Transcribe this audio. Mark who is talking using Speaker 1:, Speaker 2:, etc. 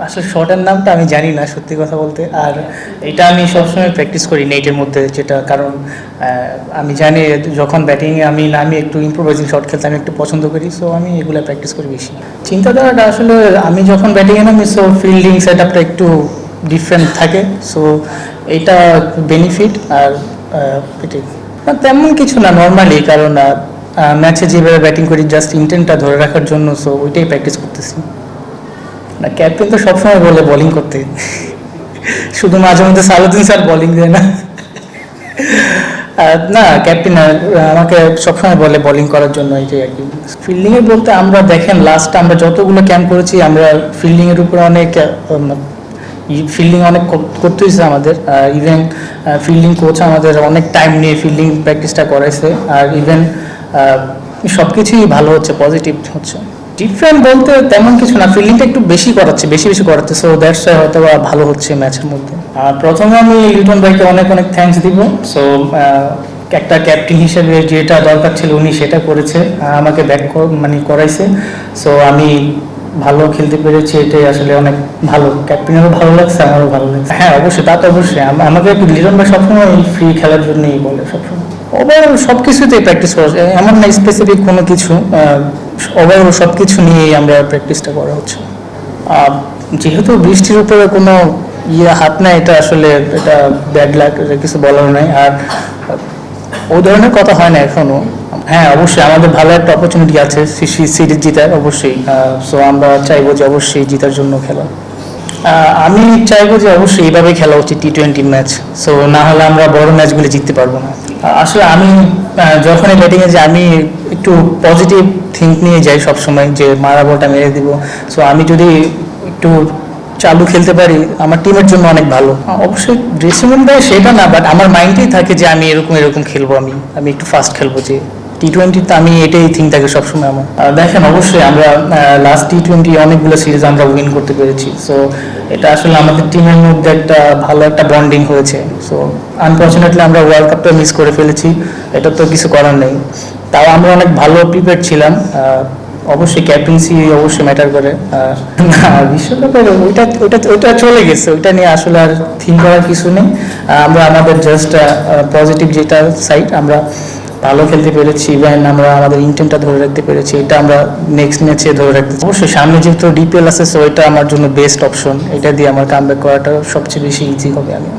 Speaker 1: আসলে শটের নামটা আমি জানি না সত্যি কথা বলতে। আর এটা আমি সবসময় প্র্যাকটিস করি নেটের মধ্যে, যেটা কারণ আমি জানি যখন ব্যাটিংয়ে আমি একটু ইম্প্রোভাইজিং শট খেলতে আমি একটু পছন্দ করি, সো আমি এগুলো প্র্যাকটিস করি বেশি। চিন্তাধারাটা আসলে আমি যখন ব্যাটিংয়ে নামি, সো ফিল্ডিং সেট আপটা একটু ডিফারেন্ট থাকে, সো এটা বেনিফিট। আর এটাই তেমন কিছু না, নর্মালি, কারণ ম্যাচে যেভাবে ব্যাটিং করি জাস্ট ইন্টেন্টটা ধরে রাখার জন্য, সো ওইটাই প্র্যাকটিস করতেছি। না, ক্যাপ্টেন তো সবসময় বলে বোলিং করতে, শুধু মাঝে মধ্যে সালাউদ্দিন স্যার বোলিং দেয় না। না, ক্যাপ্টেন আমাকে সবসময় বলে বোলিং করার জন্য, এটাই আর কি। ফিল্ডিংয়ে বলতে আমরা দেখেন লাস্ট আমরা যতগুলো ক্যাম্প করেছি, আমরা ফিল্ডিংয়ের উপরে অনেক ফিল্ডিং অনেক করতে হয়েছে আমাদের। ইভেন ফিল্ডিং কোচ আমাদের অনেক টাইম নিয়ে ফিল্ডিং প্র্যাকটিসটা করাইছে। আর ইভেন সব কিছুই ভালো হচ্ছে, পজিটিভ হচ্ছে। ডিফারেন্ট বলতে তেমন কিছু না, ফিল্ডিংটা একটু বেশি করাচ্ছে, সো দ্যাটস হয়তো ভালো হচ্ছে ম্যাচের মধ্যে। প্রথমে আমি লিটন ভাইকে অনেক অনেক থ্যাঙ্কস দিব। সো একটা ক্যাপ্টেন হিসেবে যেটা দরকার ছিল উনি সেটা করেছে, আমাকে ব্যাক করাইছে। সো আমি ভালো খেলতে পেরেছি, এটাই আসলে অনেক ভালো। ক্যাপ্টেনেরও ভালো লাগছে, আমারও ভালো লাগছে। হ্যাঁ অবশ্যই, তা তো অবশ্যই। আমাকে লিটন ভাই সবসময় ফ্রি খেলার জন্যই বলে, সবসময়। ওভারঅল সব কিছুতেই প্র্যাকটিস করা যায়, এমন না স্পেসিফিক কোনো কিছু। ওভারঅল সব কিছু নিয়েই আমরা প্র্যাকটিসটা করা হচ্ছে। যেহেতু বৃষ্টির উপরে কোনো হাত নেয়, এটা আসলে এটা ব্যাড লাক, কিছু বলার নাই। আর ওই ধরনের কথা হয় না এখনো। হ্যাঁ অবশ্যই আমাদের ভালো একটা অপরচুনিটি আছে সিরিজ জিতার, অবশ্যই। সো আমরা চাইবো যে অবশ্যই জিতার জন্য খেলা। আমি চাইবো যে অবশ্যই এইভাবে খেলা উচিত T20 ম্যাচ, সো না হলে আমরা বড় ম্যাচগুলো জিততে পারবো না। আসলে আমি যখনই ব্যাটিংয়ে যাই আমি একটু পজিটিভ থিঙ্ক নিয়ে যাই সবসময়, যে মারা বলটা মেরে দিব। সো আমি যদি একটু চালু খেলতে পারি আমার টিমের জন্য অনেক ভালো। অবশ্যই ড্রেসিং রুম দেয় সেটা না, বাট আমার মাইন্ডেই থাকে যে আমি এরকম খেলবো, আমি একটু ফাস্ট খেলবো। যে T20 আমি এটাই থিঙ্ক থাকে সবসময় আমার। দেখেন অবশ্যই আমরা লাস্ট T20 অনেকগুলো সিরিজ আমরা উইন করতে পেরেছি, সো এটা আসলে আমাদের টিমের মধ্যে একটা ভালো একটা বন্ডিং হয়েছে। সো আনফর্চুনেটলি আমরা ওয়ার্ল্ড কাপটা মিস করে ফেলেছি, এটা তো কিছু করার নেই। তাও আমরা অনেক ভালো প্রিপেয়ার ছিলাম। অবশ্যই ক্যাপ্টেন্সি অবশ্যই ম্যাটার করে। না, বিশ্বকাপের ওইটা চলে গেছে, ওইটা নিয়ে আসলে আর থিঙ্ক করার কিছু নেই। আমরা আমাদের জাস্ট পজিটিভ যেটা সাইড, আমরা ভালো খেলতে পেরেছি, ইভেন আমরা আমাদের ইন্টেন্টটা ধরে রাখতে পেরেছি, এটা আমরা নেক্সট ম্যাচে ধরে রাখতে। অবশ্যই সামনে যেহেতু DPL আছে, সো এটা আমার জন্য বেস্ট অপশন, এটা দিয়ে আমার কামব্যাক করাটা সবচেয়ে বেশি ইজি হবে। আমি